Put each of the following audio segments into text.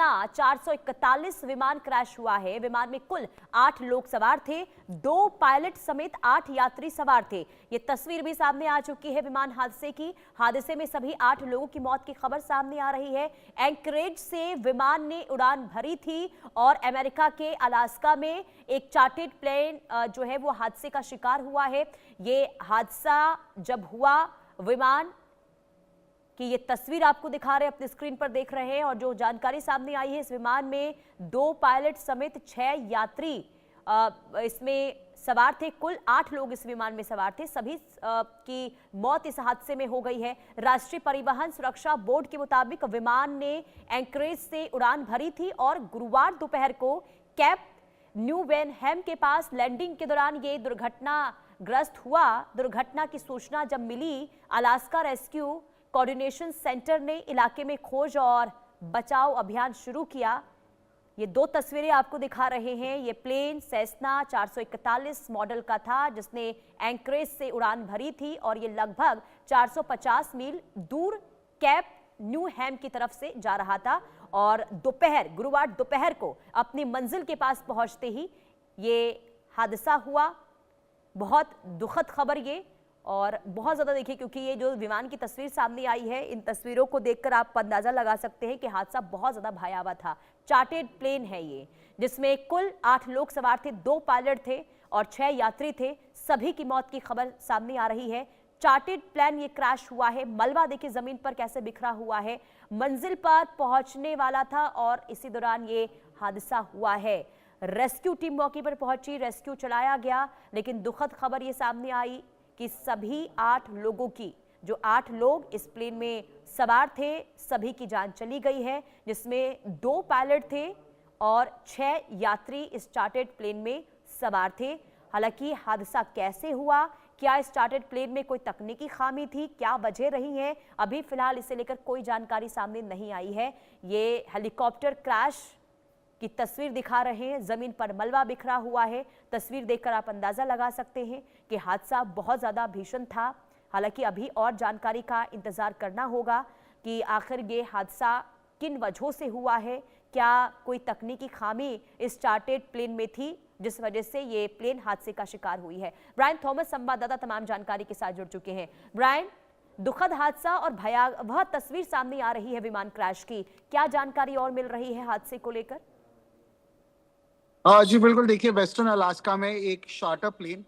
Cessna 441 विमान crash हुआ है। विमान में कुल 8 लोग सवार थे, 2 पायलट समेत 8 यात्री सवार थे। ये तस्वीर भी सामने आ चुकी है विमान हादसे की। हादसे में सभी 8 लोगों की मौत की खबर सामने आ रही है। एंकरेज से विमान ने उड़ान भरी थी और अमेरिका के अलास्का में एक चार्टर्ड प्लेन जो है वो हादसे का शिकार हुआ है। ये हादसा जब हुआ, विमान कि ये तस्वीर आपको दिखा रहे हैं, अपने स्क्रीन पर देख रहे हैं, और जो जानकारी सामने आई है, इस विमान में 2 पायलट समेत 6 यात्री इसमें सवार थे। कुल 8 लोग इस विमान में सवार थे। सभी की मौत इस हादसे में हो गई है। राष्ट्रीय परिवहन सुरक्षा बोर्ड के मुताबिक विमान ने एंकरेज से उड़ान भरी थी और गुरुवार दोपहर को कैप न्यूवेनहैम के पास लैंडिंग के दौरान ये दुर्घटनाग्रस्त हुआ। दुर्घटना की सूचना जब मिली, अलास्का रेस्क्यू कोऑर्डिनेशन सेंटर ने इलाके में खोज और बचाव अभियान शुरू किया। ये 2 तस्वीरें आपको दिखा रहे हैं। ये प्लेन सेस्ना 441 मॉडल का था जिसने एंकरेज से उड़ान भरी थी और ये लगभग 450 मील दूर कैप न्यूहैम की तरफ से जा रहा था और गुरुवार दोपहर को अपनी मंजिल के पास पहुंचते ही ये हादसा हुआ। बहुत दुखद खबर ये, और बहुत ज़्यादा देखिए, क्योंकि ये जो विमान की तस्वीर सामने आई है, इन तस्वीरों को देखकर आप अंदाज़ा लगा सकते हैं कि हादसा बहुत ज़्यादा भयावह था। चार्टर्ड प्लेन है ये, जिसमें कुल 8 लोग सवार थे, 2 पायलट थे और 6 यात्री थे। सभी की मौत की खबर सामने आ रही है। चार्टर्ड प्लेन ये क्रैश हुआ है। मलबा देखिए ज़मीन पर कैसे बिखरा हुआ है। मंजिल पर पहुँचने वाला था और इसी दौरान ये हादसा हुआ है। रेस्क्यू टीम मौके पर पहुंची, रेस्क्यू चलाया गया, लेकिन दुखद खबर ये सामने आई कि सभी 8 लोगों की, जो 8 लोग इस प्लेन में सवार थे, सभी की जान चली गई है, जिसमें 2 पायलट थे और 6 यात्री इस चार्टर्ड प्लेन में सवार थे। हालांकि हादसा कैसे हुआ, क्या इस चार्टर्ड प्लेन में कोई तकनीकी खामी थी, क्या वजह रही है, अभी फिलहाल इसे लेकर कोई जानकारी सामने नहीं आई है। ये हेलीकॉप्टर क्रैश की तस्वीर दिखा रहे हैं। जमीन पर मलबा बिखरा हुआ है। तस्वीर देखकर आप अंदाजा लगा सकते हैं कि हादसा बहुत ज़्यादा भीषण था। हालांकि अभी और जानकारी का इंतजार करना होगा कि आखिर ये हादसा किन वजहों से हुआ है। क्या कोई तकनीकी खामी इस चार्टर्ड प्लेन में थी जिस वजह से ये प्लेन हादसे का शिकार हुई है। ब्रायन थॉमस संवाददाता तमाम जानकारी के साथ जुड़ चुके हैं। ब्रायन, दुखद हादसा और भयावह तस्वीर सामने आ रही है विमान क्रैश की, क्या जानकारी और मिल रही है हादसे को लेकर? जी बिल्कुल, देखिए वेस्टर्न अलास्का में एक चार्टर प्लेन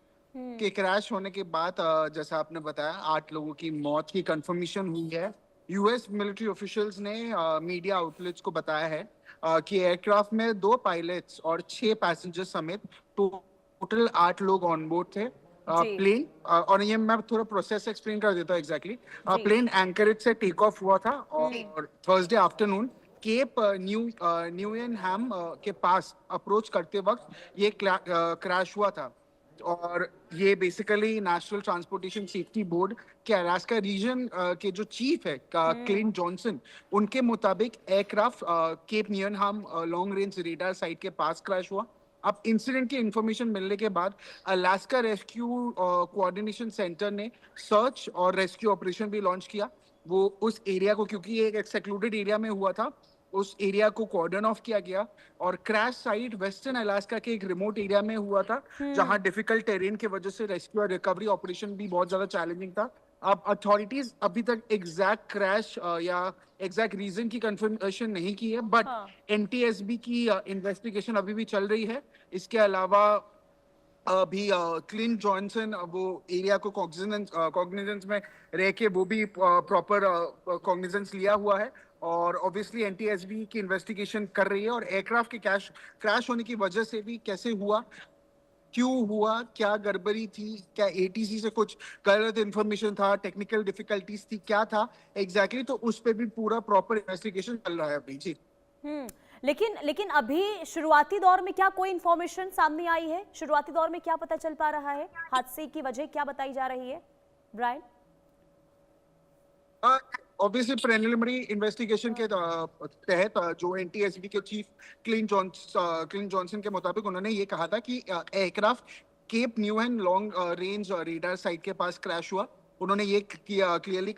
के क्रैश होने के बाद जैसा आपने बताया 8 लोगों की मौत की कंफर्मेशन हुई है। यूएस मिलिट्री ऑफिशियल्स ने मीडिया आउटलेट्स को बताया है कि एयरक्राफ्ट में 2 पायलट्स और 6 पैसेंजर समेत टोटल 8 लोग ऑन बोर्ड थे। प्लेन और ये मैं थोड़ा प्रोसेस एक्सप्लेन कर देता हूँ एग्जैक्टली। प्लेन एंकरेज से टेक ऑफ हुआ था और थर्सडे आफ्टरनून केप न्यूएनहैम के पास अप्रोच करते वक्त ये क्रैश हुआ था। और ये basically national transportation safety board के अलास्का रीजन के जो चीफ है क्लिंट जॉनसन, उनके मुताबिक aircraft Cape Newenham long range radar site के पास क्रैश हुआ। अब इंसिडेंट की इंफॉर्मेशन मिलने के बाद अलास्का रेस्क्यू कोऑर्डिनेशन सेंटर ने सर्च और रेस्क्यू ऑपरेशन भी लॉन्च किया। वो उस एरिया को, क्योंकि ये एक सेक्लूडेड एरिया में हुआ था, उस एरिया को कॉर्डन ऑफ किया गया और क्रैश साइट वेस्टर्न अलास्का के एक रिमोट एरिया में हुआ था जहां डिफिकल्ट टेरेन की वजह से रेस्क्यू और रिकवरी ऑपरेशन भी बहुत ज्यादा चैलेंजिंग था। अब अथॉरिटीज अभी तक एग्जैक्ट क्रैश या एग्जैक्ट रीजन की कंफर्मेशन नहीं की है, बट एनटीएसबी की इन्वेस्टिगेशन अभी भी चल रही है। इसके अलावा अभी क्लिंट जॉनसन वो एरिया को कॉग्निजेंस में रह के वो भी प्रॉपर कॉग्निजेंस लिया हुआ है और ऑब्वियसली एनटीएसबी की इन्वेस्टिगेशन कर रही है। और एयरक्राफ्ट के क्रैश होने की वजह से भी कैसे हुआ, क्यों हुआ, क्या गड़बड़ी थी, क्या एटीसी से कुछ गलत इन्फॉर्मेशन था, टेक्निकल डिफिकल्टीज थी, क्या था एग्जैक्टली, तो उस पर भी पूरा प्रॉपर इन्वेस्टिगेशन चल रहा है अभी। जी लेकिन अभी शुरुआती दौर में क्या कोई इंफॉर्मेशन सामने आई है? शुरुआती दौर में क्या पता चल पा रहा है? हादसे की वजह क्या बताई जा रही है ब्रायन? ऑब्वियसली प्रिलिमिनरी इन्वेस्टिगेशन के तहत जो एनटीएसबी के चीफ क्लिंट जॉनसन के मुताबिक उन्होंने ये कहा था कि aircraft Cape Newenham long range radar site के पास क्रैश हुआ। उन्होंने ये क्लियरली